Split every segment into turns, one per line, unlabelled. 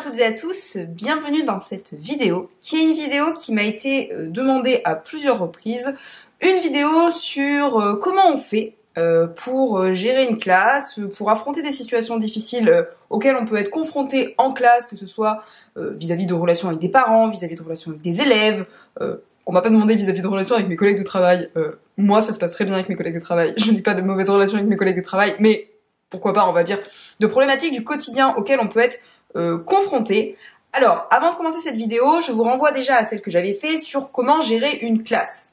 toutes et à tous, bienvenue dans cette vidéo, qui est une vidéo qui m'a été demandée à plusieurs reprises, une vidéo sur comment on fait pour gérer une classe, pour affronter des situations difficiles auxquelles on peut être confronté en classe, que ce soit vis-à-vis de relations avec des parents, vis-à-vis de relations avec des élèves. On m'a pas demandé vis-à-vis de relations avec mes collègues de travail. Moi, ça se passe très bien avec mes collègues de travail. Je n'ai pas de mauvaises relations avec mes collègues de travail, mais pourquoi pas, on va dire, de problématiques du quotidien auxquelles on peut être confronté. Alors, avant de commencer cette vidéo, je vous renvoie déjà à celle que j'avais fait sur comment gérer une classe.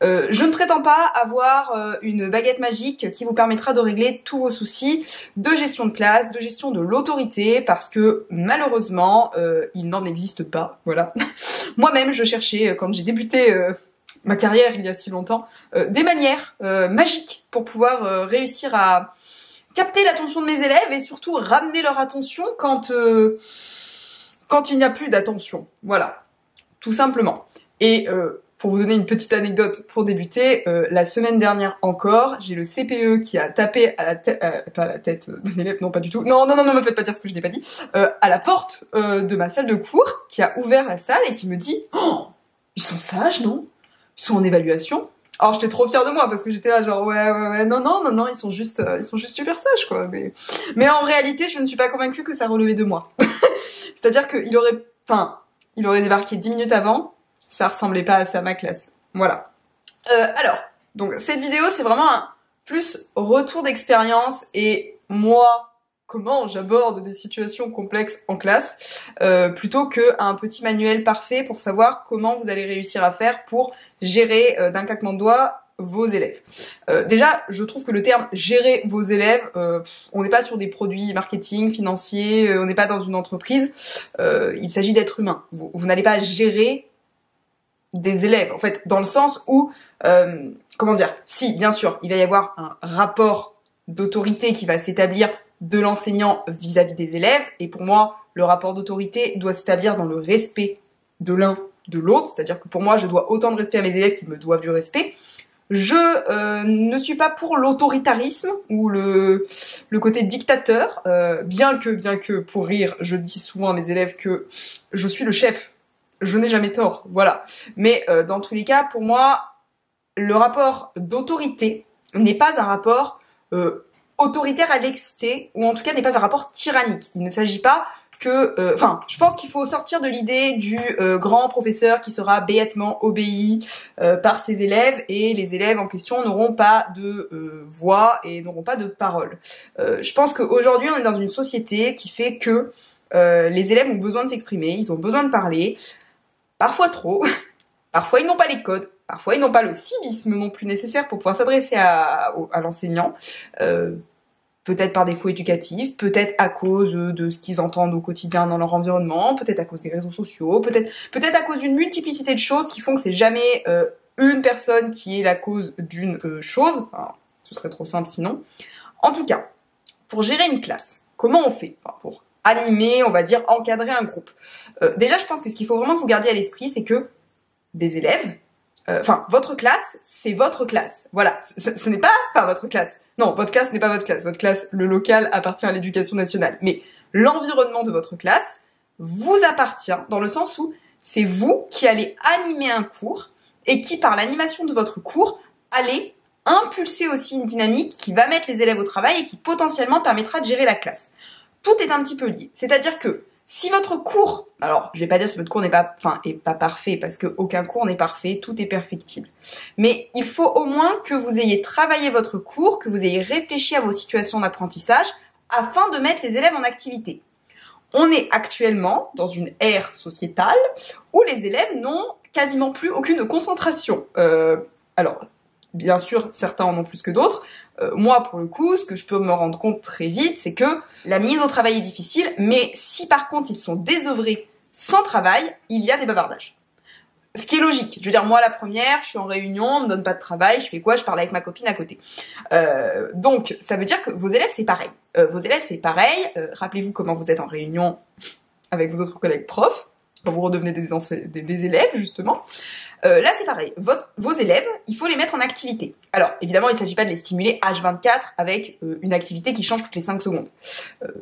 Je ne prétends pas avoir une baguette magique qui vous permettra de régler tous vos soucis de gestion de classe, de gestion de l'autorité, parce que malheureusement, il n'en existe pas. Voilà. Moi-même, je cherchais, quand j'ai débuté ma carrière il y a si longtemps, des manières magiques pour pouvoir réussir à capter l'attention de mes élèves et surtout ramener leur attention quand il n'y a plus d'attention. Voilà, tout simplement. Et pour vous donner une petite anecdote pour débuter, la semaine dernière encore, j'ai le CPE qui a tapé à la tête, pas à la tête d'un élève, non pas du tout, non, me faites pas dire ce que je n'ai pas dit, à la porte de ma salle de cours, qui a ouvert la salle et qui me dit « Oh, ils sont sages, non? Ils sont en évaluation ?» Alors j'étais trop fière de moi parce que j'étais là genre ouais non ils sont juste super sages quoi, mais en réalité je ne suis pas convaincue que ça relevait de moi. C'est-à-dire qu'il aurait débarqué 10 minutes avant, ça ressemblait pas à ça ma classe. Voilà. Alors donc cette vidéo c'est vraiment un plus retour d'expérience et moi comment j'aborde des situations complexes en classe plutôt qu'un petit manuel parfait pour savoir comment vous allez réussir à faire pour gérer d'un claquement de doigts vos élèves. Déjà, je trouve que le terme gérer vos élèves, on n'est pas sur des produits marketing, financiers, on n'est pas dans une entreprise, il s'agit d'être humain. Vous n'allez pas gérer des élèves, en fait, dans le sens où, comment dire, si, bien sûr, il va y avoir un rapport d'autorité qui va s'établir de l'enseignant vis-à-vis des élèves, et pour moi, le rapport d'autorité doit s'établir dans le respect de l'un de l'autre, c'est-à-dire que pour moi, je dois autant de respect à mes élèves qu'ils me doivent du respect. Je ne suis pas pour l'autoritarisme ou le côté dictateur, bien que pour rire, je dis souvent à mes élèves que je suis le chef, je n'ai jamais tort, voilà. Mais dans tous les cas, pour moi, le rapport d'autorité n'est pas un rapport autoritaire à l'excès, ou en tout cas n'est pas un rapport tyrannique. Il ne s'agit pas que, je pense qu'il faut sortir de l'idée du grand professeur qui sera bêtement obéi par ses élèves et les élèves en question n'auront pas de voix et n'auront pas de parole. Je pense qu'aujourd'hui on est dans une société qui fait que les élèves ont besoin de s'exprimer, ils ont besoin de parler, parfois trop, parfois ils n'ont pas les codes, parfois ils n'ont pas le civisme non plus nécessaire pour pouvoir s'adresser à l'enseignant. Peut-être par défaut éducatif, peut-être à cause de ce qu'ils entendent au quotidien dans leur environnement, peut-être à cause des réseaux sociaux, peut-être à cause d'une multiplicité de choses qui font que c'est jamais une personne qui est la cause d'une chose. Enfin, ce serait trop simple sinon. En tout cas, pour gérer une classe, comment on fait pour animer, on va dire, encadrer un groupe. Déjà, je pense que ce qu'il faut vraiment que vous gardiez à l'esprit, c'est que des élèves, votre classe, c'est votre classe. Voilà, ce n'est pas votre classe. Non, votre classe n'est pas votre classe. Votre classe, le local, appartient à l'éducation nationale. Mais l'environnement de votre classe vous appartient dans le sens où c'est vous qui allez animer un cours et qui, par l'animation de votre cours, allez impulser aussi une dynamique qui va mettre les élèves au travail et qui potentiellement permettra de gérer la classe. Tout est un petit peu lié. C'est-à-dire que si votre cours, alors je vais pas dire si votre cours n'est pas parfait parce que aucun cours n'est parfait, tout est perfectible. Mais il faut au moins que vous ayez travaillé votre cours, que vous ayez réfléchi à vos situations d'apprentissage afin de mettre les élèves en activité. On est actuellement dans une ère sociétale où les élèves n'ont quasiment plus aucune concentration. Alors, bien sûr, certains en ont plus que d'autres. Moi, pour le coup, ce que je peux me rendre compte très vite, c'est que la mise au travail est difficile, mais si par contre ils sont désœuvrés sans travail, il y a des bavardages. Ce qui est logique. Je veux dire, moi, la première, je suis en réunion, on me donne pas de travail, je fais quoi? Je parle avec ma copine à côté. Donc, ça veut dire que vos élèves, c'est pareil. Rappelez-vous comment vous êtes en réunion avec vos autres collègues profs, quand vous redevenez des élèves, justement. Là, c'est pareil. Vos élèves, il faut les mettre en activité. Alors, évidemment, il ne s'agit pas de les stimuler H24 avec une activité qui change toutes les 5 secondes.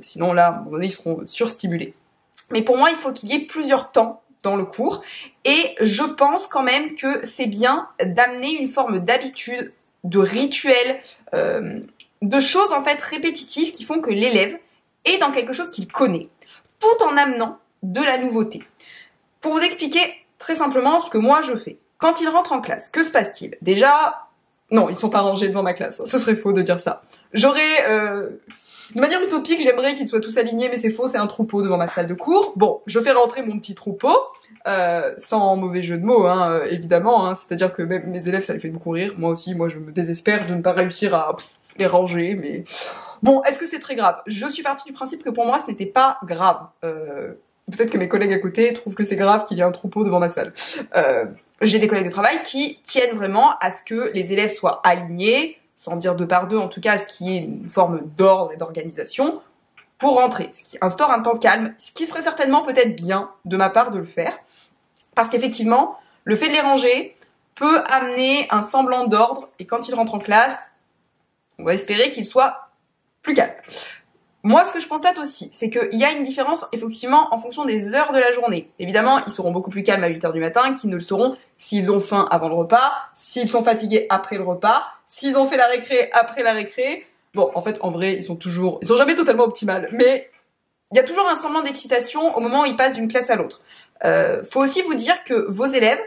Sinon, là, à un moment donné, ils seront surstimulés. mais pour moi, il faut qu'il y ait plusieurs temps dans le cours, et je pense quand même que c'est bien d'amener une forme d'habitude, de rituel, de choses en fait répétitives qui font que l'élève est dans quelque chose qu'il connaît, tout en amenant de la nouveauté. Pour vous expliquer très simplement ce que moi je fais. Quand ils rentrent en classe, que se passe-t-il? Déjà, non, ils sont pas rangés devant ma classe, ce serait faux de dire ça. J'aurais... de manière utopique, j'aimerais qu'ils soient tous alignés, mais c'est faux, c'est un troupeau devant ma salle de cours. Bon, je fais rentrer mon petit troupeau, sans mauvais jeu de mots, hein, évidemment, hein, c'est-à-dire que même mes élèves, ça les fait beaucoup rire. Moi aussi, moi je me désespère de ne pas réussir à les ranger, mais... Bon, est-ce que c'est très grave? Je suis partie du principe que pour moi, ce n'était pas grave. Peut-être que mes collègues à côté trouvent que c'est grave qu'il y ait un troupeau devant ma salle. J'ai des collègues de travail qui tiennent vraiment à ce que les élèves soient alignés, sans dire deux par deux, en tout cas à ce qu'il y ait une forme d'ordre et d'organisation pour rentrer, ce qui instaure un temps calme, ce qui serait certainement peut-être bien de ma part de le faire, parce qu'effectivement, le fait de les ranger peut amener un semblant d'ordre, et quand ils rentrent en classe, on va espérer qu'ils soient plus calmes. Moi, ce que je constate aussi, c'est qu'il y a une différence, effectivement, en fonction des heures de la journée. Évidemment, ils seront beaucoup plus calmes à 8h du matin qu'ils ne le seront s'ils ont faim avant le repas, s'ils sont fatigués après le repas, s'ils ont fait la récré après la récré. Bon, en fait, en vrai, ils sont jamais totalement optimales, mais il y a toujours un semblant d'excitation au moment où ils passent d'une classe à l'autre. Faut aussi vous dire que vos élèves,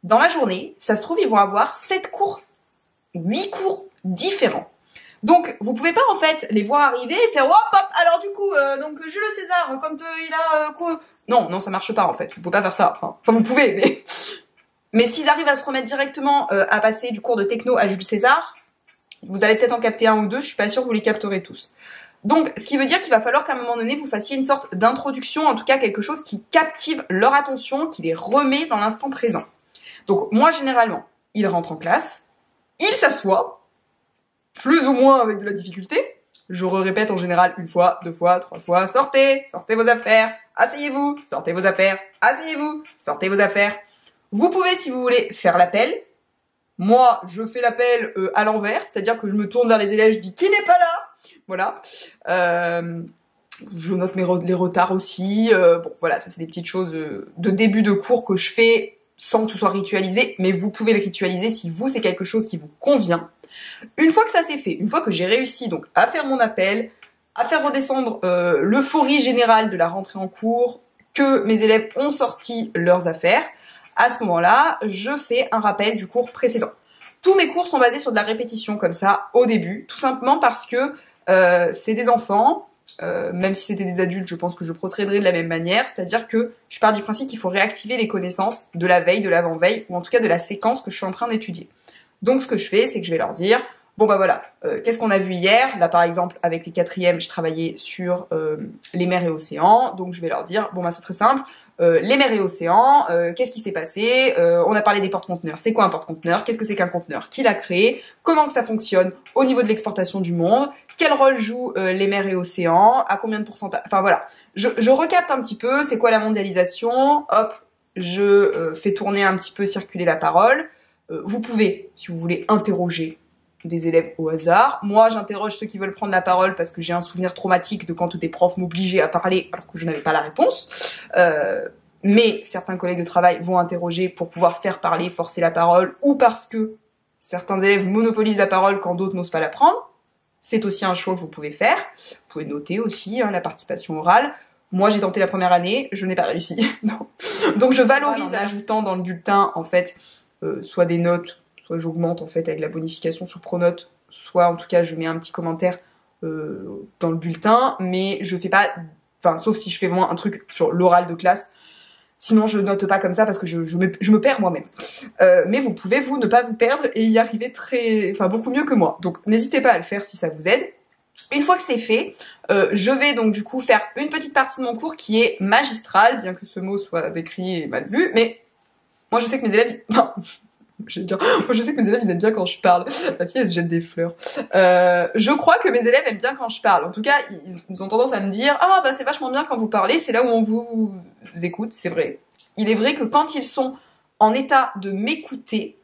dans la journée, ça se trouve, ils vont avoir 7 cours, 8 cours différents. Donc, vous pouvez pas, en fait, les voir arriver et faire, hop, hop, alors du coup, donc, Jules César, quand il a, quoi? Non, ça marche pas, en fait. Vous pouvez pas faire ça. Enfin, vous pouvez, mais s'ils arrivent à se remettre directement à passer du cours de techno à Jules César, vous allez peut-être en capter un ou deux, je suis pas sûre que vous les capterez tous. Donc, ce qui veut dire qu'il va falloir qu'à un moment donné, vous fassiez une sorte d'introduction, en tout cas quelque chose qui captive leur attention, qui les remet dans l'instant présent. Donc, moi, généralement, ils rentrent en classe, ils s'assoient, plus ou moins avec de la difficulté. Je répète en général 1 fois, 2 fois, 3 fois, sortez vos affaires, asseyez-vous, sortez vos affaires, asseyez-vous, sortez vos affaires. Vous pouvez, si vous voulez, faire l'appel. Moi, je fais l'appel à l'envers, c'est-à-dire que je me tourne vers les élèves, je dis qui n'est pas là. Voilà. Je note les retards aussi. Bon, voilà, ça c'est des petites choses de début de cours que je fais sans que tout soit ritualisé, mais vous pouvez le ritualiser si vous, c'est quelque chose qui vous convient. Une fois que ça c'est fait, une fois que j'ai réussi donc à faire mon appel, à faire redescendre l'euphorie générale de la rentrée en cours, que mes élèves ont sorti leurs affaires, à ce moment-là, je fais un rappel du cours précédent. Tous mes cours sont basés sur de la répétition comme ça au début, tout simplement parce que c'est des enfants, même si c'était des adultes, je pense que je procéderais de la même manière, c'est-à-dire que je pars du principe qu'il faut réactiver les connaissances de la veille, de l'avant-veille, ou en tout cas de la séquence que je suis en train d'étudier. Donc ce que je fais, c'est que je vais leur dire, bon bah voilà, qu'est-ce qu'on a vu hier? Là par exemple, avec les 4e, je travaillais sur les mers et océans, donc je vais leur dire, bon bah c'est très simple, les mers et océans, qu'est-ce qui s'est passé? On a parlé des porte-conteneurs, c'est quoi un porte-conteneur? Qu'est-ce que c'est qu'un conteneur? Qui l'a créé? Comment que ça fonctionne au niveau de l'exportation du monde? Quel rôle jouent les mers et océans? À combien de pourcentage? Enfin voilà, je recapte un petit peu, c'est quoi la mondialisation? Hop, je fais tourner un petit peu, circuler la parole. Vous pouvez, si vous voulez, interroger des élèves au hasard. Moi, j'interroge ceux qui veulent prendre la parole parce que j'ai un souvenir traumatique de quand des profs m'obligeaient à parler alors que je n'avais pas la réponse. Mais certains collègues de travail vont interroger pour pouvoir faire parler, forcer la parole, ou parce que certains élèves monopolisent la parole quand d'autres n'osent pas la prendre. C'est aussi un choix que vous pouvez faire. Vous pouvez noter aussi la participation orale. Moi, j'ai tenté la première année, je n'ai pas réussi. Donc, je valorise en ajoutant dans le bulletin, en fait, soit des notes, soit j'augmente en fait avec la bonification sous pronote, soit en tout cas je mets un petit commentaire dans le bulletin, mais je fais pas, enfin sauf si je fais vraiment un truc sur l'oral de classe, sinon je note pas comme ça parce que je me perds moi-même. Mais vous pouvez vous ne pas vous perdre et y arriver beaucoup mieux que moi. Donc n'hésitez pas à le faire si ça vous aide. Une fois que c'est fait, je vais donc du coup faire une petite partie de mon cours qui est magistrale, bien que ce mot soit décrit et mal vu, mais moi, je sais que mes élèves... Moi, je sais que mes élèves, ils aiment bien quand je parle. La fille, elle se jette des fleurs. Je crois que mes élèves aiment bien quand je parle. En tout cas, ils ont tendance à me dire « Ah, bah c'est vachement bien quand vous parlez, c'est là où on vous écoute. » C'est vrai. Il est vrai que quand ils sont en état de m'écouter,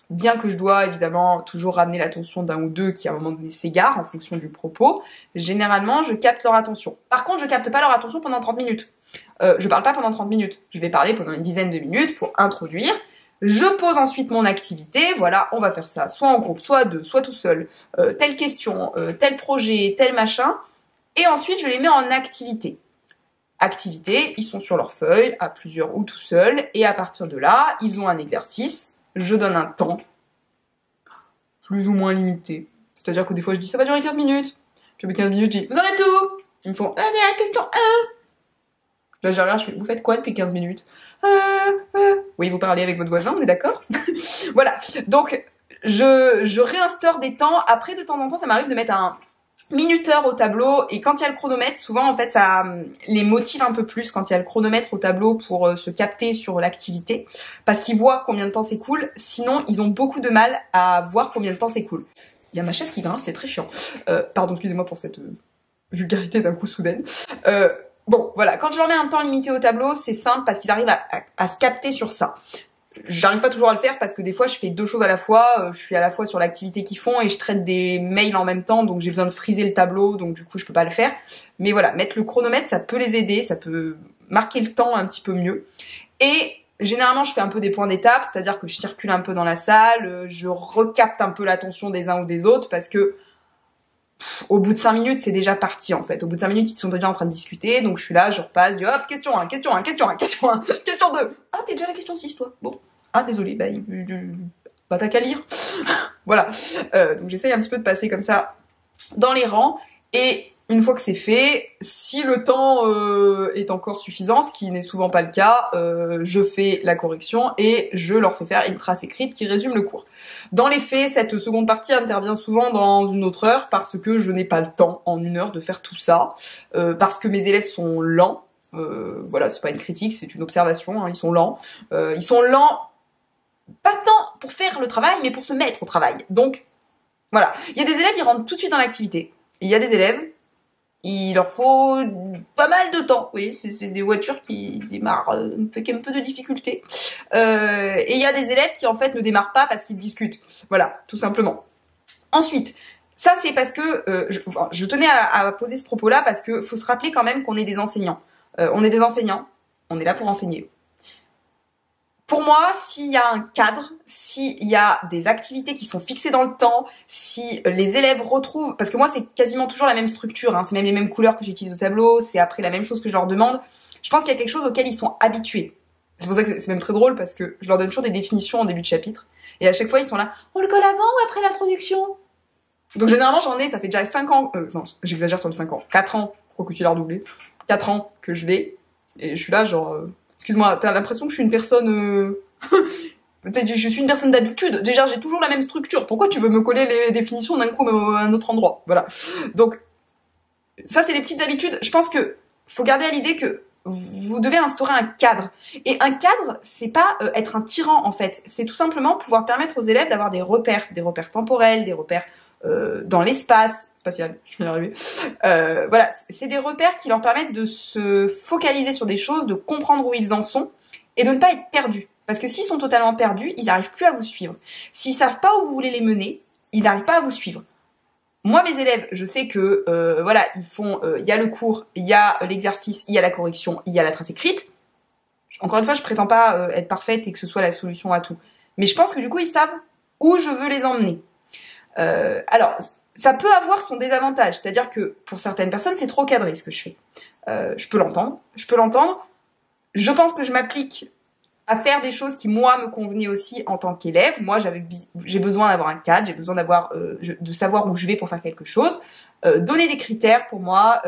bien que je dois évidemment toujours ramener l'attention d'un ou deux qui à un moment donné s'égarent en fonction du propos, généralement je capte leur attention. Par contre, je capte pas leur attention pendant 30 minutes. Je parle pas pendant 30 minutes. Je vais parler pendant une dizaine de minutes pour introduire. Je pose ensuite mon activité. Voilà, on va faire ça soit en groupe, soit à deux, soit tout seul. Telle question, tel projet, tel machin. Et ensuite, je les mets en activité. Activité, ils sont sur leur feuille, à plusieurs ou tout seuls. Et à partir de là, ils ont un exercice. Je donne un temps plus ou moins limité. C'est-à-dire que des fois, je dis ça va durer 15 minutes. Puis au bout de 15 minutes, je dis vous en êtes où? Ils me font allez, question 1. Là, je regarde, je fais vous faites quoi depuis 15 minutes? Oui, vous parlez avec votre voisin, on est d'accord? Voilà. Donc, je réinstaure des temps. Après, de temps en temps, ça m'arrive de mettre un minuteur au tableau. Et quand il y a le chronomètre, souvent, en fait, ça les motive un peu plus quand il y a le chronomètre au tableau pour se capter sur l'activité. Parce qu'ils voient combien de temps s'écoule. Sinon, ils ont beaucoup de mal à voir combien de temps s'écoule. Il y a ma chaise qui grince, c'est très chiant. Pardon, excusez-moi pour cette vulgarité d'un coup soudaine. Bon, voilà, quand je leur mets un temps limité au tableau, c'est simple parce qu'ils arrivent à se capter sur ça. J'arrive pas toujours à le faire parce que des fois, je fais deux choses à la fois. Je suis à la fois sur l'activité qu'ils font et je traite des mails en même temps, donc j'ai besoin de friser le tableau, donc du coup, je peux pas le faire. Mais voilà, mettre le chronomètre, ça peut les aider, ça peut marquer le temps un petit peu mieux. Et généralement, je fais un peu des points d'étape, c'est-à-dire que je circule un peu dans la salle, je recapte un peu l'attention des uns ou des autres parce que au bout de 5 minutes, c'est déjà parti en fait. Au bout de 5 minutes, ils sont déjà en train de discuter, donc je suis là, je repasse, je dis hop, question 1, question 1, question 1, question 1, question 2. Ah, t'es déjà à la question 6 toi. Bon. Ah, désolé, bah t'as qu'à lire. Voilà. Donc j'essaye un petit peu de passer comme ça dans les rangs et une fois que c'est fait, si le temps est encore suffisant, ce qui n'est souvent pas le cas, je fais la correction et je leur fais faire une trace écrite qui résume le cours. Dans les faits, cette seconde partie intervient souvent dans une autre heure parce que je n'ai pas le temps en une heure de faire tout ça, parce que mes élèves sont lents. Voilà, c'est pas une critique, c'est une observation, hein, ils sont lents. Ils sont lents, pas tant pour faire le travail, mais pour se mettre au travail. Donc, voilà. Il y a des élèves qui rentrent tout de suite dans l'activité. Et il y a des élèves, il leur faut pas mal de temps. Oui, c'est des voitures qui démarrent avec un peu de difficulté. Et il y a des élèves qui en fait ne démarrent pas parce qu'ils discutent. Voilà, tout simplement. Ensuite, ça c'est parce que je tenais à poser ce propos-là parce que faut se rappeler quand même qu'on est des enseignants. On est des enseignants, on est là pour enseigner. Pour moi, s'il y a un cadre, s'il y a des activités qui sont fixées dans le temps, si les élèves retrouvent, parce que moi c'est quasiment toujours la même structure, hein, c'est même les mêmes couleurs que j'utilise au tableau, c'est après la même chose que je leur demande, je pense qu'il y a quelque chose auquel ils sont habitués. C'est pour ça que c'est même très drôle parce que je leur donne toujours des définitions en début de chapitre, et à chaque fois ils sont là, on le colle avant ou après l'introduction? Donc généralement j'en ai, ça fait déjà 5 ans, non j'exagère sur le 5 ans, 4 ans, quoi que tu l'as redoublé, 4 ans que je l'ai, et je suis là genre... Excuse-moi, t'as l'impression que je suis une personne... Je suis une personne d'habitude. Déjà, j'ai toujours la même structure. Pourquoi tu veux me coller les définitions d'un coup à un autre endroit? Voilà. Donc, ça, c'est les petites habitudes. Je pense que faut garder à l'idée que vous devez instaurer un cadre. Et un cadre, c'est pas être un tyran, en fait. C'est tout simplement pouvoir permettre aux élèves d'avoir des repères temporels, des repères dans l'espace spatial, je vais y arriver. Voilà, c'est des repères qui leur permettent de se focaliser sur des choses, de comprendre où ils en sont et de ne pas être perdus. Parce que s'ils sont totalement perdus, ils n'arrivent plus à vous suivre. S'ils savent pas où vous voulez les mener, ils n'arrivent pas à vous suivre. Moi, mes élèves, je sais que voilà, ils font, il y a le cours, il y a l'exercice, il y a la correction, il y a la trace écrite. Encore une fois, je prétends pas être parfaite et que ce soit la solution à tout. Mais je pense que du coup, ils savent où je veux les emmener. Alors, ça peut avoir son désavantage, c'est-à-dire que pour certaines personnes, c'est trop cadré ce que je fais. Je peux l'entendre. Je pense que je m'applique à faire des choses qui, moi, me convenaient aussi en tant qu'élève. Moi, j'ai besoin d'avoir un cadre, j'ai besoin de savoir où je vais pour faire quelque chose. Donner des critères pour moi,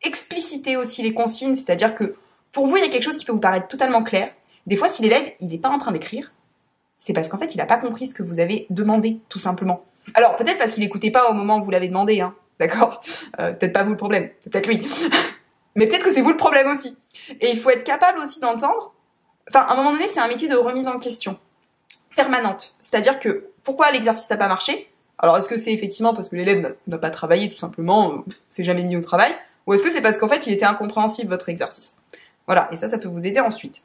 expliciter aussi les consignes, c'est-à-dire que pour vous, il y a quelque chose qui peut vous paraître totalement clair. Des fois, si l'élève, il n'est pas en train d'écrire, c'est parce qu'en fait, il n'a pas compris ce que vous avez demandé, tout simplement. Alors, peut-être parce qu'il n'écoutait pas au moment où vous l'avez demandé, hein, d'accord? Peut-être pas vous le problème, peut-être lui. Mais peut-être que c'est vous le problème aussi. Et il faut être capable aussi d'entendre. Enfin, à un moment donné, c'est un métier de remise en question permanente. C'est-à-dire que, pourquoi l'exercice n'a pas marché? Alors, est-ce que c'est effectivement parce que l'élève n'a pas travaillé, tout simplement, s'est jamais mis au travail? Ou est-ce que c'est parce qu'en fait, il était incompréhensible, votre exercice? Voilà, et ça peut vous aider ensuite.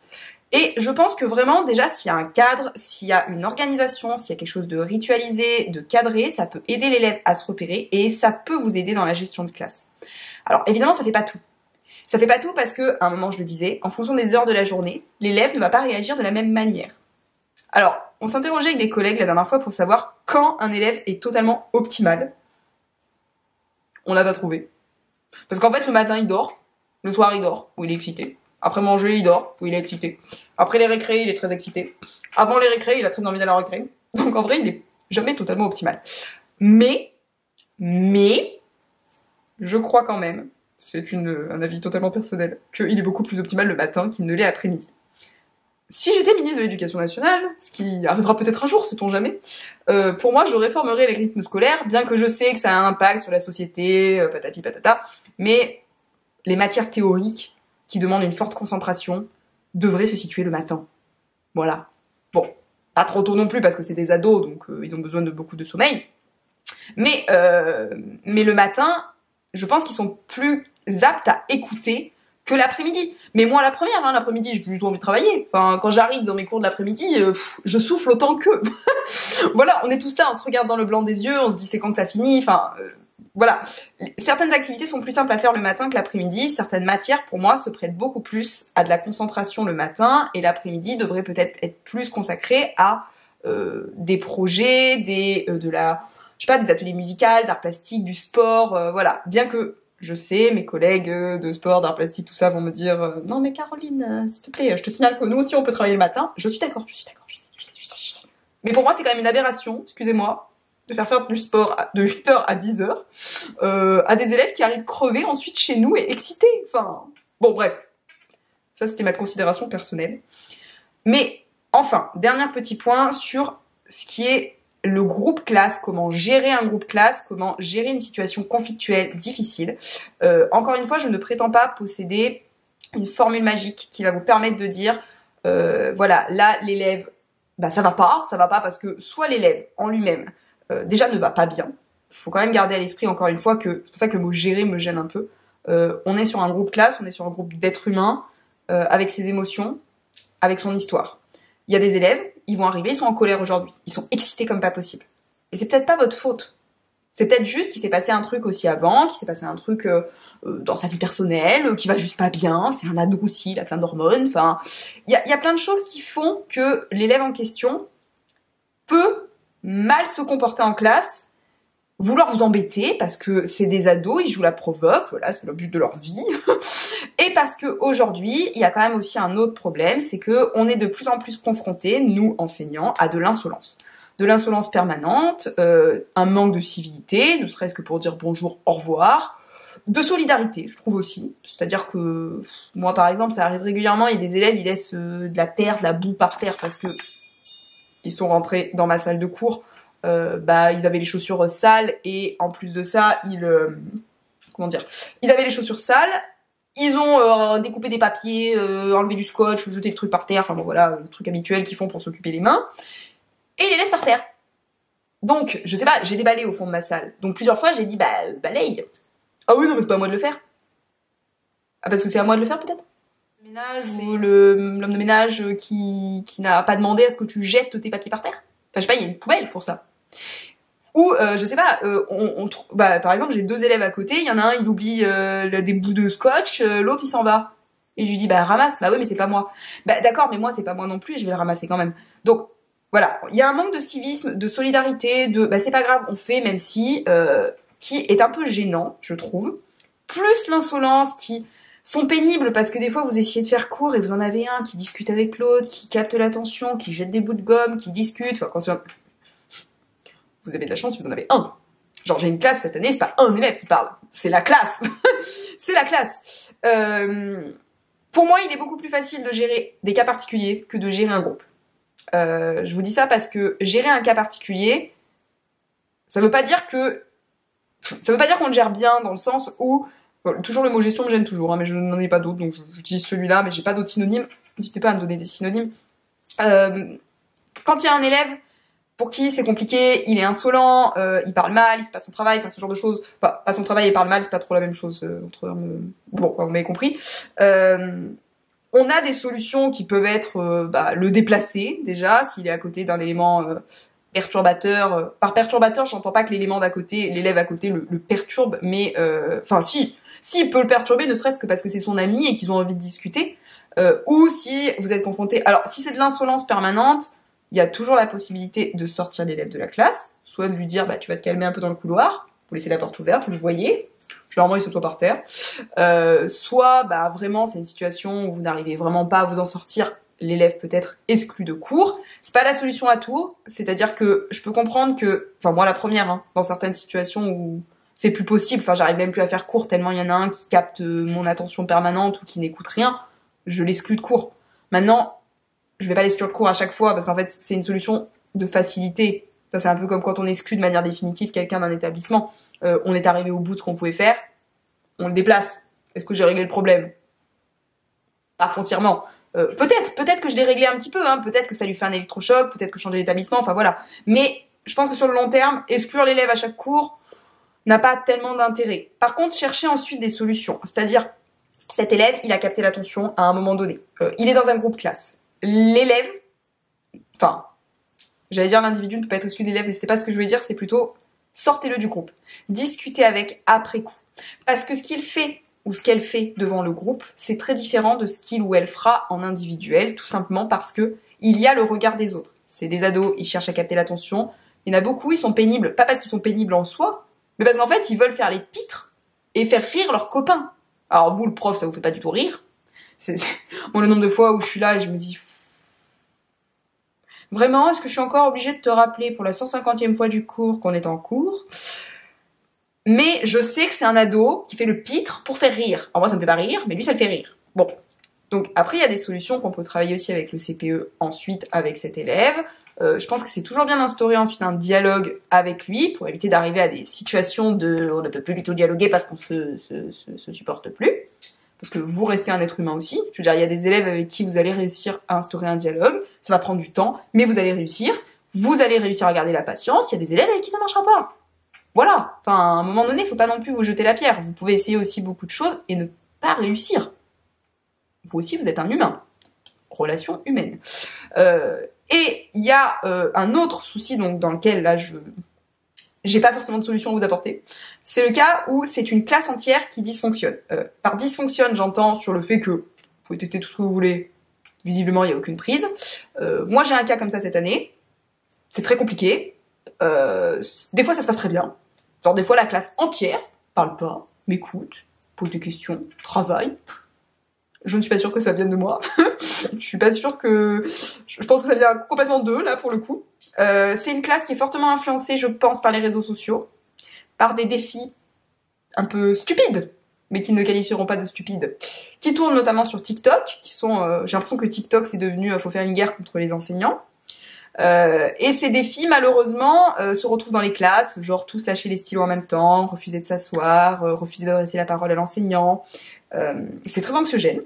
Et je pense que vraiment, déjà, s'il y a un cadre, s'il y a une organisation, s'il y a quelque chose de ritualisé, de cadré, ça peut aider l'élève à se repérer et ça peut vous aider dans la gestion de classe. Alors, évidemment, ça fait pas tout. Ça fait pas tout parce que, à un moment, je le disais, en fonction des heures de la journée, l'élève ne va pas réagir de la même manière. Alors, on s'interrogeait avec des collègues la dernière fois pour savoir quand un élève est totalement optimal. On l'a pas trouvé. Parce qu'en fait, le matin, il dort. Le soir, il dort, où il est excité. Après manger, il dort, où il est excité. Après les récrés, il est très excité. Avant les récrés, il a très envie d'aller à la récré. Donc en vrai, il est jamais totalement optimal. Mais, je crois quand même, c'est un avis totalement personnel, qu'il est beaucoup plus optimal le matin qu'il ne l'est après-midi. Si j'étais ministre de l'Éducation nationale, ce qui arrivera peut-être un jour, sait-on jamais, pour moi, je réformerais les rythmes scolaires, bien que je sais que ça a un impact sur la société, patati patata, mais les matières théoriques qui demandent une forte concentration devraient se situer le matin. Voilà. Bon, pas trop tôt non plus, parce que c'est des ados, donc ils ont besoin de beaucoup de sommeil. Mais le matin, je pense qu'ils sont plus aptes à écouter que l'après-midi. Mais moi, la première, l'après-midi, j'ai plutôt envie de travailler. Enfin, quand j'arrive dans mes cours de l'après-midi, je souffle autant qu'eux. Voilà, on est tous là, on se regarde dans le blanc des yeux, on se dit c'est quand que ça finit, enfin... voilà. Certaines activités sont plus simples à faire le matin que l'après-midi. Certaines matières, pour moi, se prêtent beaucoup plus à de la concentration le matin, et l'après-midi devrait peut-être être plus consacré à des projets, des ateliers musicaux, d'art plastique, du sport, voilà. Bien que je sais, mes collègues de sport, d'art plastique, tout ça vont me dire non mais Caroline, s'il te plaît, je te signale que nous aussi on peut travailler le matin. Je suis d'accord, je sais. Mais pour moi, c'est quand même une aberration, excusez-moi, de faire du sport de 8h à 10h à des élèves qui arrivent crevés ensuite chez nous et excités. Enfin, bon, bref. Ça, c'était ma considération personnelle. Mais, enfin, dernier petit point sur ce qui est le groupe classe, comment gérer un groupe classe, comment gérer une situation conflictuelle difficile. Encore une fois, je ne prétends pas posséder une formule magique qui va vous permettre de dire, voilà, là, l'élève, bah ça va pas parce que soit l'élève en lui-même déjà ne va pas bien. Faut quand même garder à l'esprit encore une fois que c'est pour ça que le mot gérer me gêne un peu. On est sur un groupe classe, on est sur un groupe d'êtres humains avec ses émotions, avec son histoire. Il y a des élèves, ils vont arriver, ils sont en colère aujourd'hui, ils sont excités comme pas possible. Et c'est peut-être pas votre faute. C'est peut-être juste qu'il s'est passé un truc aussi avant, qu'il s'est passé un truc dans sa vie personnelle, qui va juste pas bien, c'est un ado aussi, il a plein d'hormones, enfin... Il y a plein de choses qui font que l'élève en question peut mal se comporter en classe, vouloir vous embêter, parce que c'est des ados, ils jouent la provoque, voilà, c'est le but de leur vie, et parce que aujourd'hui, il y a quand même aussi un autre problème, c'est que on est de plus en plus confrontés, nous, enseignants, à de l'insolence. De l'insolence permanente, un manque de civilité, ne serait-ce que pour dire bonjour, au revoir, de solidarité, je trouve aussi. C'est-à-dire que, moi par exemple, ça arrive régulièrement, il y a des élèves, ils laissent de la terre, de la boue par terre, parce que ils sont rentrés dans ma salle de cours, ils avaient les chaussures sales, et en plus de ça, ils avaient les chaussures sales, ils ont découpé des papiers, enlevé du scotch, jeté le truc par terre, enfin bon voilà, le truc habituel qu'ils font pour s'occuper les mains, et ils les laissent par terre. Donc, je sais pas, j'ai déballé au fond de ma salle. Donc plusieurs fois, j'ai dit, balaye. Ah oui, non, mais c'est pas à moi de le faire. Ah, parce que c'est à moi de le faire, peut-être? Le ménage, ou l'homme de ménage qui n'a pas demandé à ce que tu jettes tes papiers par terre. Enfin, je sais pas, il y a une poubelle pour ça. Ou, je sais pas, par exemple, j'ai 2 élèves à côté, il y en a un, il oublie des bouts de scotch, l'autre, il s'en va. Et je lui dis, ramasse. Bah oui, mais c'est pas moi. D'accord, mais moi, c'est pas moi non plus, et je vais le ramasser quand même. Donc, voilà, il y a un manque de civisme, de solidarité, c'est pas grave, on fait, même si, qui est un peu gênant, je trouve. Plus l'insolence, qui sont pénibles, parce que des fois, vous essayez de faire court, et vous en avez un qui discute avec l'autre, qui capte l'attention, qui jette des bouts de gomme, qui discute, enfin, quand vous avez de la chance si vous en avez un. Genre, j'ai une classe cette année, c'est pas un élève qui parle, c'est la classe. C'est la classe. Pour moi, il est beaucoup plus facile de gérer des cas particuliers que de gérer un groupe. Je vous dis ça parce que gérer un cas particulier, ça veut pas dire qu'on le gère bien, dans le sens où, toujours le mot gestion me gêne toujours, mais je n'en ai pas d'autres, donc j'utilise celui-là, mais j'ai pas d'autres synonymes. N'hésitez pas à me donner des synonymes. Quand il y a un élève pour qui c'est compliqué, il est insolent, il parle mal, il fait pas son travail, enfin ce genre de choses. Enfin, pas son travail et parle mal, c'est pas trop la même chose. Bon, vous m'avez compris. On a des solutions qui peuvent être le déplacer, déjà, s'il est à côté d'un élément perturbateur. Par perturbateur, j'entends pas que l'élément d'à côté, l'élève à côté le perturbe, mais si il peut le perturber, ne serait-ce que parce que c'est son ami et qu'ils ont envie de discuter, ou si vous êtes confronté. Alors, si c'est de l'insolence permanente, il y a toujours la possibilité de sortir l'élève de la classe, soit de lui dire tu vas te calmer un peu dans le couloir, vous laissez la porte ouverte, vous le voyez, généralement il s'assoit par terre, soit vraiment c'est une situation où vous n'arrivez vraiment pas à vous en sortir, l'élève peut être exclu de cours. C'est pas la solution à tout, c'est-à-dire que je peux comprendre que, moi la première, dans certaines situations où c'est plus possible, j'arrive même plus à faire cours tellement il y en a un qui capte mon attention permanente ou qui n'écoute rien, je l'exclus de cours. Maintenant, je vais pas l'exclure de cours à chaque fois parce qu'en fait c'est une solution de facilité. Ça c'est un peu comme quand on exclut de manière définitive quelqu'un d'un établissement. On est arrivé au bout de ce qu'on pouvait faire, on le déplace. Est-ce que j'ai réglé le problème? Pas foncièrement. Peut-être que je l'ai réglé un petit peu, peut-être que ça lui fait un électrochoc, peut-être que changer d'établissement, voilà. Mais je pense que sur le long terme, exclure l'élève à chaque cours n'a pas tellement d'intérêt. Par contre, chercher ensuite des solutions. C'est-à-dire, cet élève, il a capté l'attention à un moment donné. Il est dans un groupe classe. L'élève, j'allais dire l'individu ne peut pas être exclu de l'élève, mais c'était pas ce que je voulais dire, c'est plutôt sortez-le du groupe. Discutez avec après coup. Parce que ce qu'il fait ou ce qu'elle fait devant le groupe, c'est très différent de ce qu'il ou elle fera en individuel, tout simplement parce que il y a le regard des autres. C'est des ados, ils cherchent à capter l'attention. Il y en a beaucoup, ils sont pénibles, pas parce qu'ils sont pénibles en soi, mais parce qu'en fait, ils veulent faire les pitres et faire rire leurs copains. Alors vous, le prof, ça vous fait pas du tout rire. Moi, le nombre de fois où je suis là et je me dis... Vraiment, est-ce que je suis encore obligée de te rappeler pour la 150e fois du cours qu'on est en cours? Mais je sais que c'est un ado qui fait le pitre pour faire rire. Alors moi, ça me fait pas rire, mais lui, ça le fait rire. Bon. Donc après, il y a des solutions qu'on peut travailler aussi avec le CPE ensuite avec cet élève. Je pense que c'est toujours bien d'instaurer ensuite un dialogue avec lui pour éviter d'arriver à des situations de on ne peut plus du tout dialoguer parce qu'on se supporte plus. Parce que vous restez un être humain aussi. Je veux dire, il y a des élèves avec qui vous allez réussir à instaurer un dialogue. Ça va prendre du temps, mais vous allez réussir. Vous allez réussir à garder la patience. Il y a des élèves avec qui ça marchera pas. Voilà. À un moment donné, il faut pas non plus vous jeter la pierre. Vous pouvez essayer aussi beaucoup de choses et ne pas réussir. Vous aussi, vous êtes un humain. Relation humaine. Et il y a un autre souci donc dans lequel là j'ai pas forcément de solution à vous apporter. C'est le cas où c'est une classe entière qui dysfonctionne. Par dysfonctionne, j'entends sur le fait que vous pouvez tester tout ce que vous voulez. Visiblement, il n'y a aucune prise. Moi, j'ai un cas comme ça cette année. C'est très compliqué. Des fois, ça se passe très bien. Genre, des fois, la classe entière parle pas, m'écoute, pose des questions, travaille. Je ne suis pas sûre que ça vienne de moi. Je suis pas sûre que... Je pense que ça vient complètement d'eux, là, pour le coup. C'est une classe qui est fortement influencée, je pense, par les réseaux sociaux, par des défis un peu stupides, mais qui ne qualifieront pas de stupides, qui tournent notamment sur TikTok, qui sont... j'ai l'impression que TikTok, c'est devenu... faut faire une guerre contre les enseignants. Et ces défis, malheureusement, se retrouvent dans les classes, genre tous lâcher les stylos en même temps, refuser de s'asseoir, refuser d'adresser la parole à l'enseignant. C'est très anxiogène.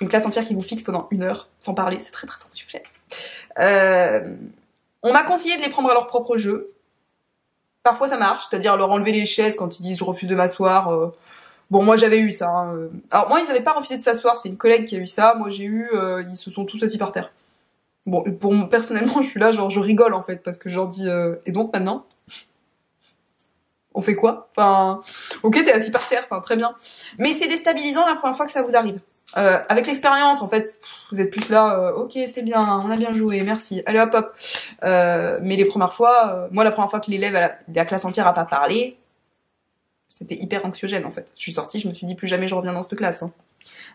Une classe entière qui vous fixe pendant 1 heure sans parler, c'est très très anxiogène. On m'a conseillé de les prendre à leur propre jeu. Parfois ça marche, c'est-à-dire leur enlever les chaises quand ils disent je refuse de m'asseoir. Bon, moi j'avais eu ça. Alors moi ils n'avaient pas refusé de s'asseoir, c'est une collègue qui a eu ça. Moi j'ai eu, ils se sont tous assis par terre. Bon, personnellement je suis là, genre je rigole en fait parce que je leur dis et donc maintenant on fait quoi? Ok, t'es assis par terre, très bien. Mais c'est déstabilisant la première fois que ça vous arrive. Avec l'expérience, en fait, vous êtes plus là, ok, c'est bien, on a bien joué, merci, allez hop hop. Mais les premières fois, moi la première fois que l'élève, la classe entière a pas parlé, c'était hyper anxiogène en fait. Je suis sortie, je me suis dit plus jamais je reviens dans cette classe.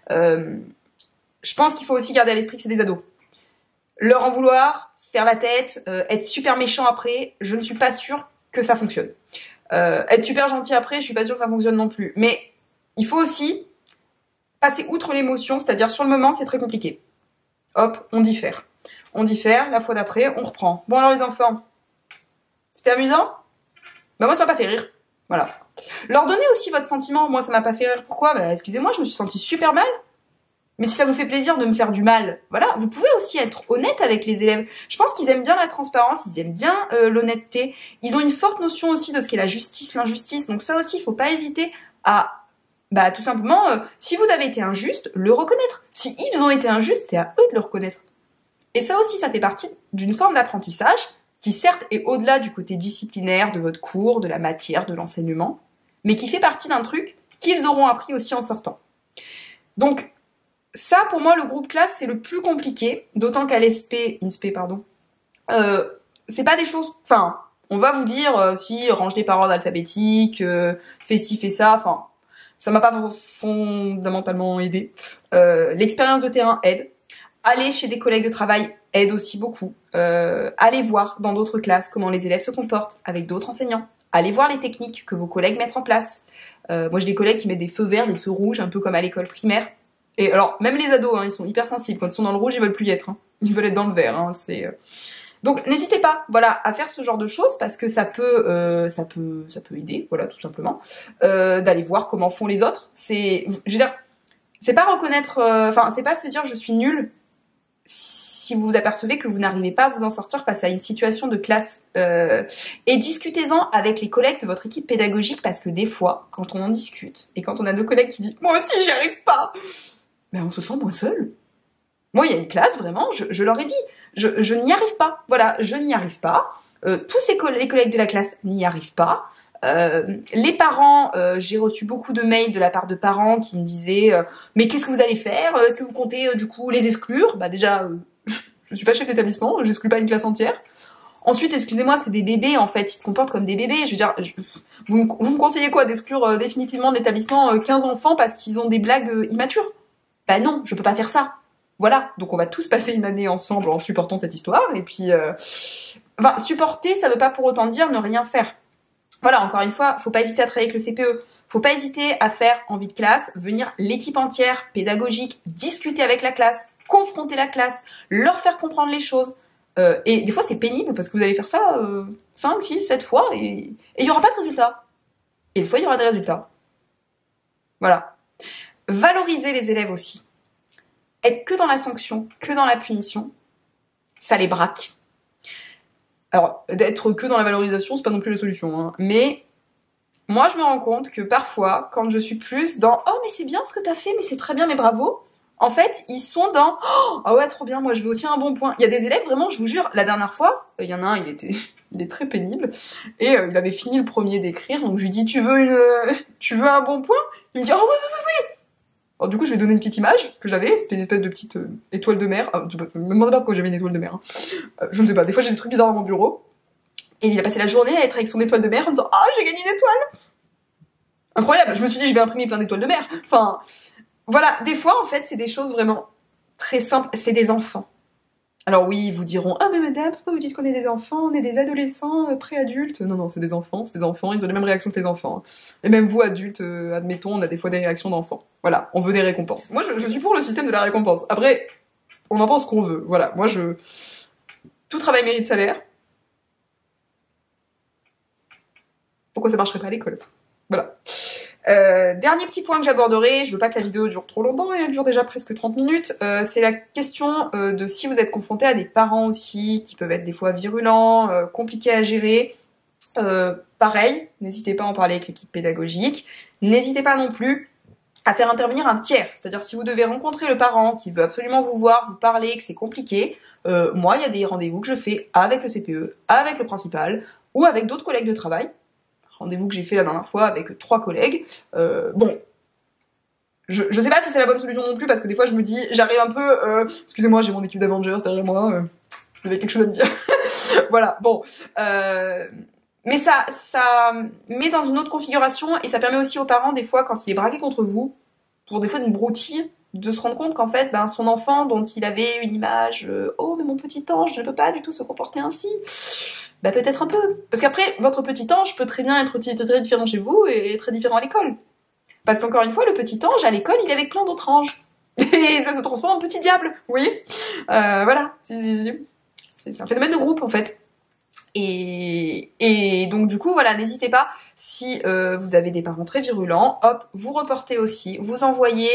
Je pense qu'il faut aussi garder à l'esprit que c'est des ados. Leur en vouloir, faire la tête, être super méchant après, je ne suis pas sûre que ça fonctionne. Être super gentil après, je suis pas sûre que ça fonctionne non plus. Mais il faut aussi passer outre l'émotion, c'est-à-dire sur le moment, c'est très compliqué. Hop, on diffère. On diffère, la fois d'après, on reprend. Bon alors les enfants, c'était amusant? Moi ça m'a pas fait rire. Voilà. Leur donner aussi votre sentiment, moi ça m'a pas fait rire. Pourquoi? Excusez-moi, je me suis sentie super mal. Mais si ça vous fait plaisir de me faire du mal, voilà, vous pouvez aussi être honnête avec les élèves. Je pense qu'ils aiment bien la transparence, ils aiment bien l'honnêteté. Ils ont une forte notion aussi de ce qu'est la justice, l'injustice. Donc ça aussi, il faut pas hésiter à Bah tout simplement, si vous avez été injuste, le reconnaître. Si ils ont été injustes, c'est à eux de le reconnaître. Et ça aussi, ça fait partie d'une forme d'apprentissage qui certes est au-delà du côté disciplinaire de votre cours, de la matière, de l'enseignement, mais qui fait partie d'un truc qu'ils auront appris aussi en sortant. Donc ça, pour moi, le groupe classe, c'est le plus compliqué, d'autant qu'à l'INSPE, pardon, c'est pas des choses... Enfin, on va vous dire, si, range les paroles alphabétiques, fais ci, fais ça, enfin, ça m'a pas fondamentalement aidé. L'expérience de terrain aide. Aller chez des collègues de travail aide aussi beaucoup. Allez voir dans d'autres classes comment les élèves se comportent avec d'autres enseignants. Allez voir les techniques que vos collègues mettent en place. Moi, j'ai des collègues qui mettent des feux verts, des feux rouges, un peu comme à l'école primaire. Et alors, même les ados, hein, ils sont hyper sensibles. Quand ils sont dans le rouge, ils veulent plus y être. Hein. Ils veulent être dans le vert. Hein, Donc, n'hésitez pas, voilà, à faire ce genre de choses parce que ça peut aider, voilà, tout simplement. D'aller voir comment font les autres. Je veux dire, c'est pas reconnaître, c'est pas se dire je suis nul si vous vous apercevez que vous n'arrivez pas à vous en sortir face à une situation de classe. Et discutez-en avec les collègues de votre équipe pédagogique parce que des fois, quand on en discute et quand on a deux collègues qui disent moi aussi j'y arrive pas, ben on se sent moins seul. Moi, il y a une classe, vraiment, je leur ai dit, je n'y arrive pas. Voilà, je n'y arrive pas. Tous les collègues de la classe n'y arrivent pas. Les parents, j'ai reçu beaucoup de mails de la part de parents qui me disaient mais qu'est-ce que vous allez faire? Est-ce que vous comptez du coup les exclure? Bah déjà, je suis pas chef d'établissement, j'exclus pas une classe entière. Ensuite, excusez-moi, c'est des bébés en fait, ils se comportent comme des bébés. Je veux dire, vous me conseillez quoi? D'exclure définitivement de l'établissement 15 enfants parce qu'ils ont des blagues immatures? Bah non, je peux pas faire ça. Voilà, donc on va tous passer une année ensemble en supportant cette histoire, et puis... supporter, ça veut pas pour autant dire ne rien faire. Voilà, encore une fois, faut pas hésiter à travailler avec le CPE, faut pas hésiter à faire en vie de classe, venir l'équipe entière, pédagogique, discuter avec la classe, confronter la classe, leur faire comprendre les choses. Et des fois, c'est pénible, parce que vous allez faire ça 5, 6, 7 fois, et il y aura pas de résultat. Et des fois, il y aura des résultats. Voilà. Valoriser les élèves aussi. Être que dans la sanction, que dans la punition, ça les braque. Alors, d'être que dans la valorisation, c'est pas non plus la solution, hein. Mais moi, je me rends compte que parfois, quand je suis plus dans « Oh, mais c'est bien ce que t'as fait, mais c'est très bien, mais bravo », en fait, ils sont dans « Oh, ah ouais, trop bien, moi je veux aussi un bon point ». Il y a des élèves, vraiment, je vous jure, la dernière fois, il y en a un, il est très pénible, et il avait fini le premier d'écrire, donc je lui dis « Tu veux un bon point ?» Il me dit « Oh oui, oui, oui, oui !» Alors du coup, je vais donner une petite image que j'avais, c'était une espèce de petite étoile de mer. Je me demandais pas pourquoi j'avais une étoile de mer. Hein. Je ne sais pas, des fois j'ai des trucs bizarres dans mon bureau. Et il a passé la journée à être avec son étoile de mer en disant « Ah, j'ai gagné une étoile !» Incroyable, je me suis dit je vais imprimer plein d'étoiles de mer. Enfin, voilà, des fois en fait c'est des choses vraiment très simples, c'est des enfants. Alors oui, ils vous diront « Ah mais madame, pourquoi vous dites qu'on est des enfants? On est des adolescents, préadultes ?» Non, non, c'est des enfants, ils ont les mêmes réactions que les enfants. Hein. Et même vous, adultes, admettons, on a des fois des réactions d'enfants. Voilà, on veut des récompenses. Moi, je suis pour le système de la récompense. Après, on en pense qu'on veut. Voilà, moi, tout travail mérite salaire. Pourquoi ça marcherait pas à l'école? Voilà. Dernier petit point que j'aborderai, je veux pas que la vidéo dure trop longtemps, et elle dure déjà presque 30 minutes, c'est la question de si vous êtes confronté à des parents aussi, qui peuvent être des fois virulents, compliqués à gérer. Pareil, n'hésitez pas à en parler avec l'équipe pédagogique, n'hésitez pas non plus à faire intervenir un tiers, c'est-à-dire si vous devez rencontrer le parent qui veut absolument vous voir, vous parler, que c'est compliqué, moi il y a des rendez-vous que je fais avec le CPE, avec le principal, ou avec d'autres collègues de travail, rendez-vous que j'ai fait la dernière fois avec 3 collègues. Bon, je sais pas si c'est la bonne solution non plus, parce que des fois je me dis, j'arrive un peu, excusez-moi, j'ai mon équipe d'Avengers derrière moi, j'avais quelque chose à me dire. Voilà, bon. Mais ça met dans une autre configuration, et ça permet aussi aux parents, des fois, quand il est braqué contre vous, pour des fois d'une broutille, de se rendre compte qu'en fait, son enfant dont il avait une image, oh mais mon petit ange ne peut pas du tout se comporter ainsi, peut-être un peu. Parce qu'après, votre petit ange peut très bien être très différent chez vous et très différent à l'école. Parce qu'encore une fois, le petit ange, à l'école, il est avec plein d'autres anges. Et ça se transforme en petit diable, vous voyez. Voilà, c'est un phénomène de groupe, en fait. Et donc du coup, voilà, n'hésitez pas, si vous avez des parents très virulents, hop, vous reportez aussi, vous envoyez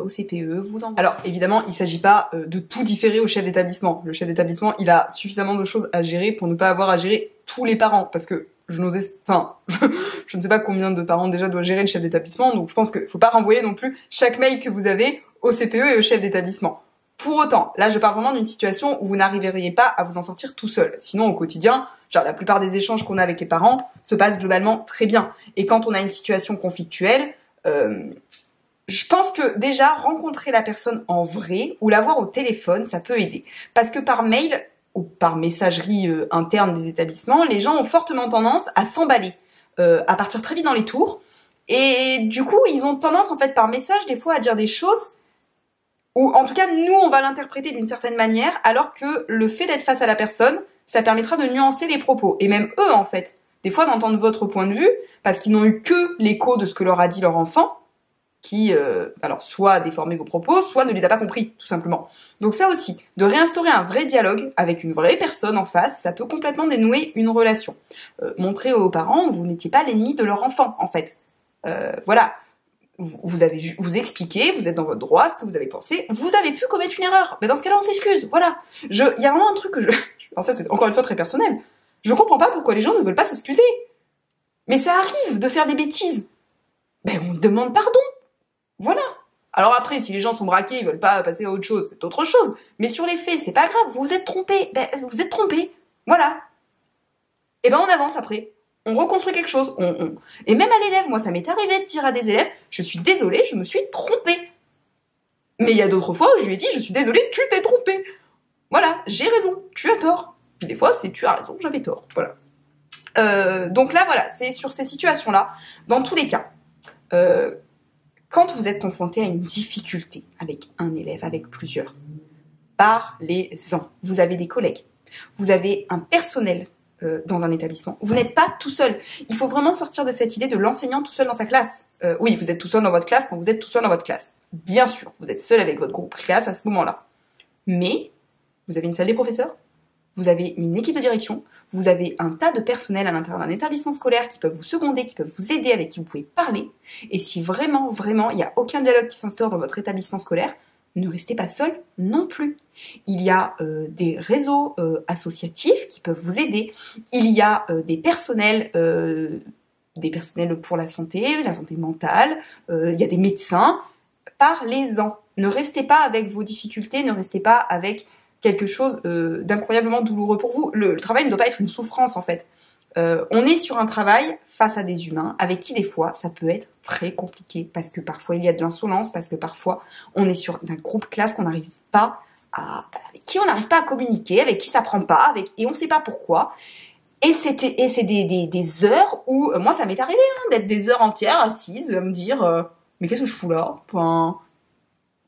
au CPE, Alors évidemment, il s'agit pas de tout différer au chef d'établissement. Le chef d'établissement, il a suffisamment de choses à gérer pour ne pas avoir à gérer tous les parents, parce que je n'osais, enfin, je ne sais pas combien de parents déjà doivent gérer le chef d'établissement, donc je pense qu'il faut pas renvoyer non plus chaque mail que vous avez au CPE et au chef d'établissement. Pour autant, là je parle vraiment d'une situation où vous n'arriveriez pas à vous en sortir tout seul. Sinon au quotidien, genre la plupart des échanges qu'on a avec les parents se passent globalement très bien. Et quand on a une situation conflictuelle, je pense que déjà rencontrer la personne en vrai ou l'avoir au téléphone, ça peut aider. Parce que par mail ou par messagerie interne des établissements, les gens ont fortement tendance à s'emballer, à partir très vite dans les tours. Et du coup, ils ont tendance en fait par message des fois à dire des choses ou en tout cas nous on va l'interpréter d'une certaine manière, alors que le fait d'être face à la personne, ça permettra de nuancer les propos. Et même eux en fait, des fois d'entendre votre point de vue, parce qu'ils n'ont eu que l'écho de ce que leur a dit leur enfant, qui, alors, soit a déformé vos propos, soit ne les a pas compris, tout simplement. Donc ça aussi, de réinstaurer un vrai dialogue avec une vraie personne en face, ça peut complètement dénouer une relation. Montrer aux parents, vous n'étiez pas l'ennemi de leur enfant, en fait. Voilà. Vous avez vous expliqué, vous êtes dans votre droit, ce que vous avez pensé, vous avez pu commettre une erreur. Mais dans ce cas-là, on s'excuse, voilà. Il y a vraiment un truc que alors ça, c'est encore une fois très personnel. Je comprends pas pourquoi les gens ne veulent pas s'excuser. Mais ça arrive de faire des bêtises. Ben, on demande pardon. Voilà. Alors après, si les gens sont braqués, ils veulent pas passer à autre chose, c'est autre chose. Mais sur les faits, c'est pas grave, vous vous êtes trompés. Ben, vous êtes trompés. Voilà. Et ben, on avance après. On reconstruit quelque chose. Et même à l'élève, moi, ça m'est arrivé de dire à des élèves, je suis désolée, je me suis trompée. Mais il y a d'autres fois où je lui ai dit, je suis désolée, tu t'es trompée. Voilà, j'ai raison, tu as tort. Puis des fois, c'est tu as raison, j'avais tort. Voilà. Donc là, voilà, c'est sur ces situations-là, dans tous les cas. Quand vous êtes confronté à une difficulté avec un élève, avec plusieurs, parlez-en. Vous avez des collègues, vous avez un personnel dans un établissement. Vous n'êtes pas tout seul. Il faut vraiment sortir de cette idée de l'enseignant tout seul dans sa classe. Oui, vous êtes tout seul dans votre classe quand vous êtes tout seul dans votre classe. Bien sûr, vous êtes seul avec votre groupe classe à ce moment-là. Mais vous avez une salle des professeurs, vous avez une équipe de direction, vous avez un tas de personnel à l'intérieur d'un établissement scolaire qui peuvent vous seconder, qui peuvent vous aider, avec qui vous pouvez parler. Et si vraiment, il n'y a aucun dialogue qui s'instaure dans votre établissement scolaire, ne restez pas seul non plus. Il y a des réseaux associatifs qui peuvent vous aider. Il y a des personnels pour la santé mentale. Il y a des médecins. Parlez-en. Ne restez pas avec vos difficultés, ne restez pas avec quelque chose d'incroyablement douloureux pour vous. Le travail ne doit pas être une souffrance, en fait. On est sur un travail face à des humains avec qui, des fois, ça peut être très compliqué, parce que parfois, il y a de l'insolence, parce que parfois, on est sur un groupe classe qu'on n'arrive pas avec qui on n'arrive pas à communiquer, avec qui ça prend pas, et on sait pas pourquoi. Et c'est des heures où, moi, ça m'est arrivé, d'être des heures entières assises, à me dire, mais qu'est-ce que je fous là? Enfin,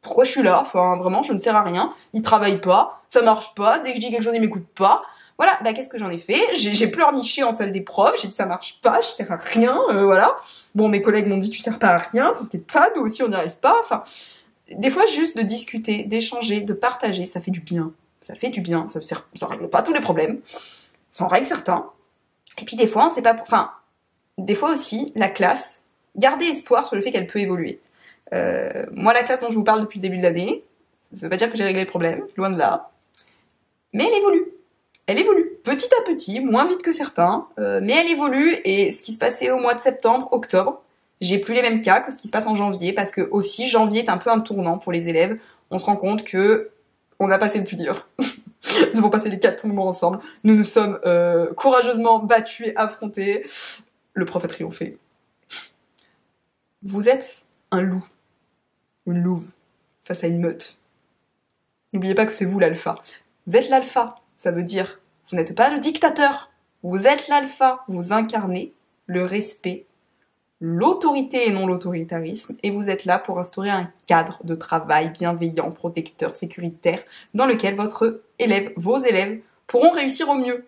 pourquoi je suis là? Enfin, vraiment, je ne sers à rien. Ils travaillent pas, ça marche pas. Dès que je dis quelque chose, ils m'écoutent pas. Voilà, bah qu'est-ce que j'en ai fait? J'ai pleurniché en salle des profs, j'ai dit ça marche pas, je sers à rien, voilà. Bon, mes collègues m'ont dit tu sers pas à rien, t'inquiète pas, nous aussi on n'y arrive pas. Enfin, des fois juste de discuter, d'échanger, de partager, ça fait du bien. Ça fait du bien, ça règle pas tous les problèmes, ça en règle certains. Et puis des fois, on sait pas, enfin, des fois aussi, la classe, gardez espoir sur le fait qu'elle peut évoluer. Moi, la classe dont je vous parle depuis le début de l'année, ça veut pas dire que j'ai réglé le problème, loin de là. Mais elle évolue. Elle évolue, petit à petit, moins vite que certains, mais elle évolue, et ce qui se passait au mois de septembre, octobre, j'ai plus les mêmes cas que ce qui se passe en janvier, parce que aussi, janvier est un peu un tournant pour les élèves. On se rend compte que on a passé le plus dur. Nous avons passé les 4 mois ensemble. Nous nous sommes courageusement battus et affrontés. Le prof a triomphé. Vous êtes un loup, une louve, face à une meute. N'oubliez pas que c'est vous l'alpha. Vous êtes l'alpha. Ça veut dire, vous n'êtes pas le dictateur, vous êtes l'alpha, vous incarnez le respect, l'autorité et non l'autoritarisme, et vous êtes là pour instaurer un cadre de travail bienveillant, protecteur, sécuritaire, dans lequel vos élèves pourront réussir au mieux.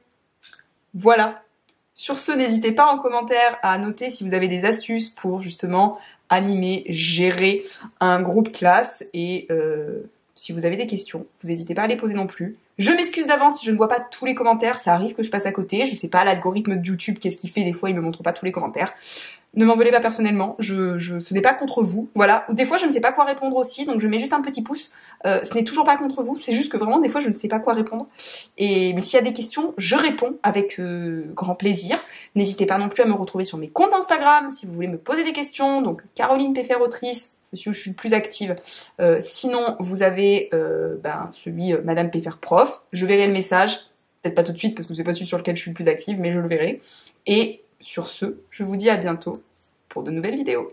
Voilà. Sur ce, n'hésitez pas en commentaire à noter si vous avez des astuces pour justement animer, gérer un groupe classe, et si vous avez des questions, vous n'hésitez pas à les poser non plus. Je m'excuse d'avance si je ne vois pas tous les commentaires, ça arrive que je passe à côté, je sais pas, l'algorithme de YouTube, qu'est-ce qu'il fait, des fois il me montre pas tous les commentaires. Ne m'en voulez pas personnellement, ce n'est pas contre vous, voilà. Ou des fois je ne sais pas quoi répondre aussi, donc je mets juste un petit pouce. Ce n'est toujours pas contre vous, c'est juste que vraiment des fois je ne sais pas quoi répondre. Mais s'il y a des questions, je réponds avec grand plaisir. N'hésitez pas non plus à me retrouver sur mes comptes Instagram si vous voulez me poser des questions. Donc Caroline Peffer autrice, c'est celui où je suis le plus active. Sinon vous avez celui Madame Peffer prof. Je verrai le message, peut-être pas tout de suite parce que c'est pas celui sur lequel je suis le plus active, mais je le verrai. Et sur ce, je vous dis à bientôt pour de nouvelles vidéos.